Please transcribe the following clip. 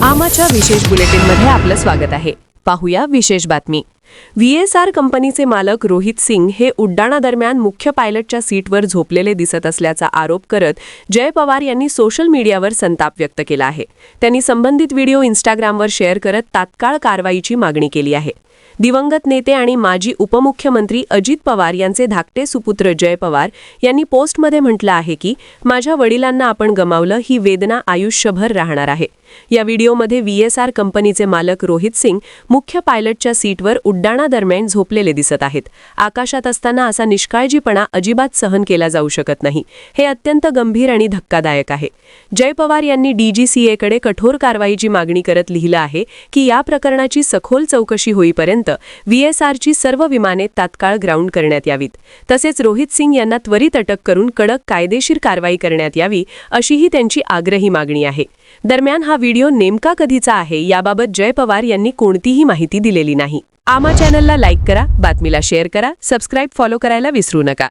आमाच्या विशेष बुलेटिनमध्ये आपलं स्वागत आहे. पाहूया विशेष बातमी. VSR कंपनीचे मालक रोहित सिंग हे उड्डाणादरम्यान मुख्य पायलटच्या सीटवर झोपलेले दिसत असल्याचा आरोप करत जय पवार यांनी सोशल मीडियावर संताप व्यक्त केला आहे. त्यांनी संबंधित व्हिडिओ इंस्टाग्रामवर शेअर करत तात्काळ कारवाईची मागणी केली आहे. दिवंगत नेते आणि माजी उपमुख्यमंत्री अजित पवार यांचे धाकटे सुपुत्र जय पवार यांनी पोस्टमध्ये म्हटलं आहे की माझ्या वडिलांना आपण गमावलं, ही वेदना आयुष्यभर राहणार आहे. या व्हिडिओमध्ये VSR कंपनीचे मालक रोहित सिंग मुख्य पायलटच्या सीटवर उड्डाणादरम्यान झोपलेले दिसत आहेत. आकाशात असताना असा निष्काळजीपणा अजिबात सहन केला जाऊ शकत नाही. हे अत्यंत गंभीर आणि धक्कादायक आहे. जय पवार यांनी DGCAकडे कठोर कारवाईची मागणी करत लिहिलं आहे की या प्रकरणाची सखोल चौकशी होईपर्यंत VSRची सर्व विमाने तात्काळ ग्राउंड करण्यात यावीत. तसेच रोहित सिंग यांना त्वरित अटक करून कडक कायदेशीर कारवाई करण्यात यावी, अशीही त्यांची आग्रही मागणी आहे. दरम्यान हा व्हिडिओ नेमका कधीचा आहे याबाबत जय पवार यांनी कोणतीही माहिती दिलेली नाही. आमा चॅनलला लाईक करा, बातमीला शेअर करा, सबस्क्राईब फॉलो करायला विसरू नका.